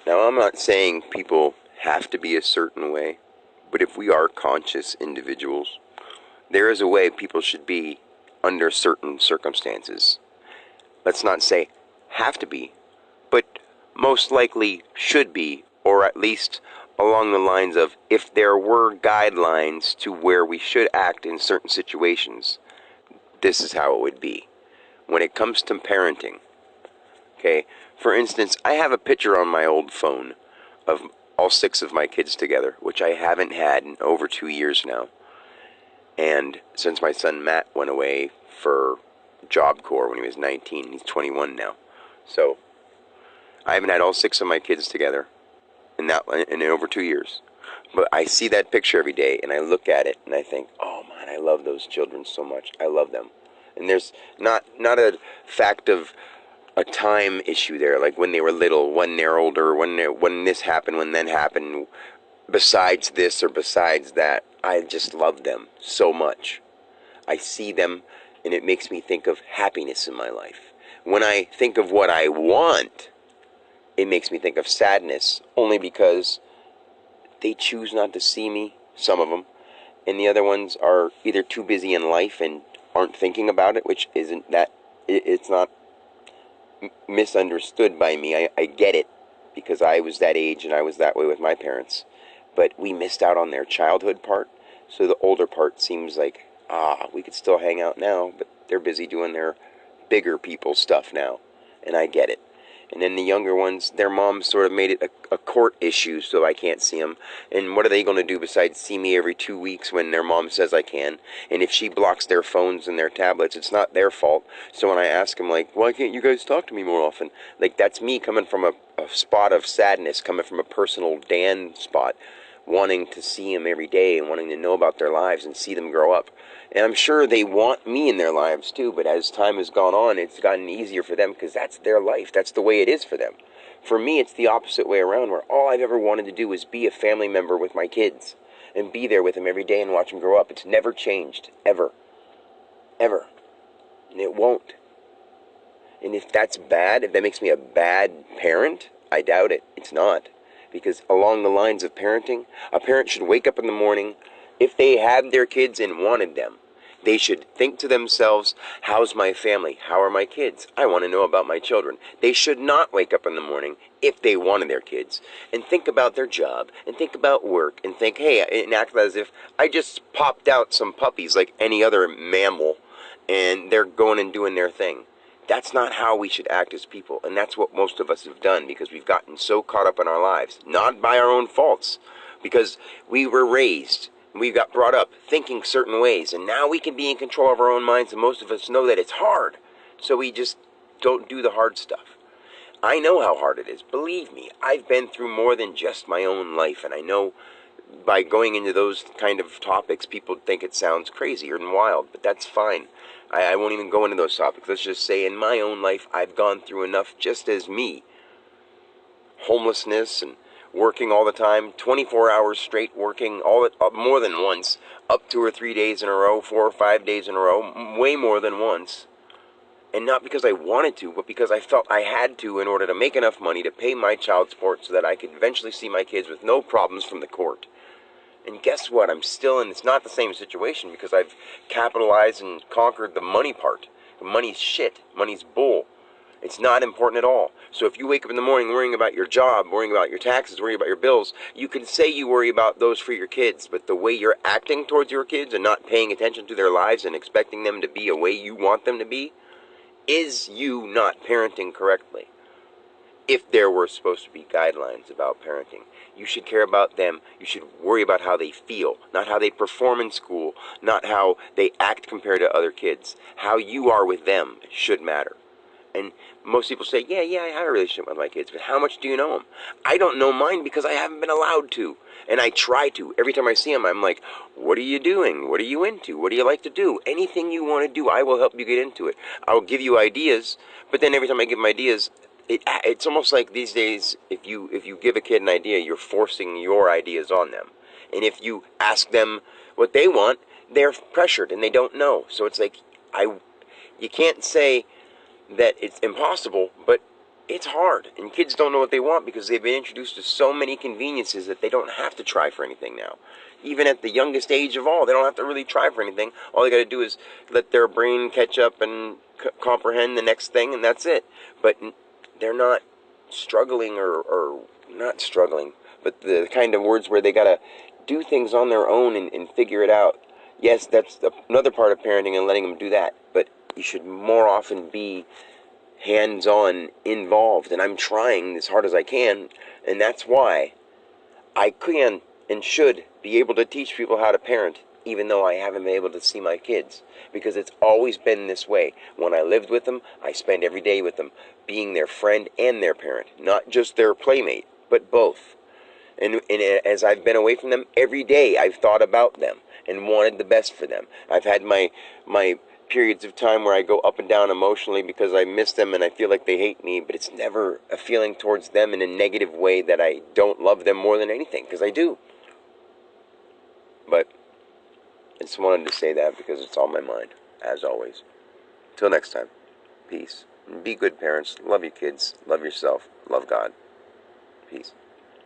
Now, I'm not saying people have to be a certain way, but if we are conscious individuals, there is a way people should be under certain circumstances. Let's not say have to be, but most likely should be, or at least along the lines of if there were guidelines to where we should act in certain situations, this is how it would be. When it comes to parenting, okay, for instance, I have a picture on my old phone of all 6 of my kids together, which I haven't had in over 2 years now. And since my son Matt went away for Job Corps when he was 19, he's 21 now. So I haven't had all 6 of my kids together in over 2 years. But I see that picture every day, and I look at it, and I think, oh man, I love those children so much. I love them. And there's not a fact of a time issue there, like when they were little, when they're older, when this happened, when that happened, besides this or besides that. I just love them so much. I see them, and it makes me think of happiness in my life. When I think of what I want, it makes me think of sadness, only because they choose not to see me, some of them, and the other ones are either too busy in life and aren't thinking about it, which isn't that, it's not misunderstood by me. I get it, because I was that age and I was that way with my parents. But we missed out on their childhood part, so the older part seems like, we could still hang out now, but they're busy doing their bigger people stuff now, and I get it. And then the younger ones, their moms sort of made it a court issue, so I can't see them. And what are they going to do besides see me every 2 weeks when their mom says I can? And if she blocks their phones and their tablets, it's not their fault. So when I ask them, like, why can't you guys talk to me more often? Like, that's me coming from a spot of sadness, coming from a personal Dan spot, wanting to see them every day and wanting to know about their lives and see them grow up. And I'm sure they want me in their lives too, but as time has gone on, it's gotten easier for them because that's their life. That's the way it is for them. For me, it's the opposite way around, where all I've ever wanted to do is be a family member with my kids and be there with them every day and watch them grow up. It's never changed, ever. Ever. And it won't. And if that's bad, if that makes me a bad parent, I doubt it. It's not. Because along the lines of parenting, a parent should wake up in the morning, if they had their kids and wanted them, they should think to themselves, how's my family? How are my kids? I want to know about my children. They should not wake up in the morning, if they wanted their kids, and think about their job, and think about work, and think, hey, and act as if I just popped out some puppies like any other mammal, and they're going and doing their thing. That's not how we should act as people, and that's what most of us have done because we've gotten so caught up in our lives, not by our own faults, because we were raised, we got brought up thinking certain ways, and now we can be in control of our own minds, and most of us know that it's hard, so we just don't do the hard stuff. I know how hard it is, believe me. I've been through more than just my own life, and I know by going into those kind of topics, people think it sounds crazy or wild, but that's fine. I won't even go into those topics. Let's just say in my own life, I've gone through enough just as me. Homelessness and working all the time, 24 hours straight working, more than once, up 2 or 3 days in a row, 4 or 5 days in a row, way more than once. And not because I wanted to, but because I felt I had to in order to make enough money to pay my child support so that I could eventually see my kids with no problems from the court. And guess what? I'm still in, it's not the same situation because I've capitalized and conquered the money part. Money's shit. Money's bull. It's not important at all. So if you wake up in the morning worrying about your job, worrying about your taxes, worrying about your bills, you can say you worry about those for your kids, but the way you're acting towards your kids and not paying attention to their lives and expecting them to be a way you want them to be, is you not parenting correctly. If there were supposed to be guidelines about parenting, you should care about them. You should worry about how they feel, not how they perform in school, not how they act compared to other kids. How you are with them should matter. And most people say, yeah, I had a relationship with my kids, but how much do you know them? I don't know mine because I haven't been allowed to. And I try to. Every time I see them, I'm like, what are you doing? What are you into? What do you like to do? Anything you want to do, I will help you get into it. I'll give you ideas, but then every time I give them ideas, it's almost like these days, if you give a kid an idea, you're forcing your ideas on them. And if you ask them what they want, they're pressured and they don't know. So it's like, you can't say that it's impossible, but it's hard, and kids don't know what they want because they've been introduced to so many conveniences that they don't have to try for anything now. Even at the youngest age of all, they don't have to really try for anything. All they got to do is let their brain catch up and comprehend the next thing, and that's it. But they're not struggling or not struggling, but the kind of words where they got to do things on their own and figure it out. Yes, that's another part of parenting and letting them do that, but you should more often be hands-on involved, and I'm trying as hard as I can, and that's why I can and should be able to teach people how to parent, even though I haven't been able to see my kids, because it's always been this way. When I lived with them, I spent every day with them, being their friend and their parent, not just their playmate, but both. And as I've been away from them, every day I've thought about them and wanted the best for them. I've had my periods of time where I go up and down emotionally because I miss them and I feel like they hate me, but it's never a feeling towards them in a negative way that I don't love them more than anything, because I do. But I just wanted to say that because it's on my mind, as always. Till next time, peace. Be good parents. Love your kids. Love yourself. Love God. Peace.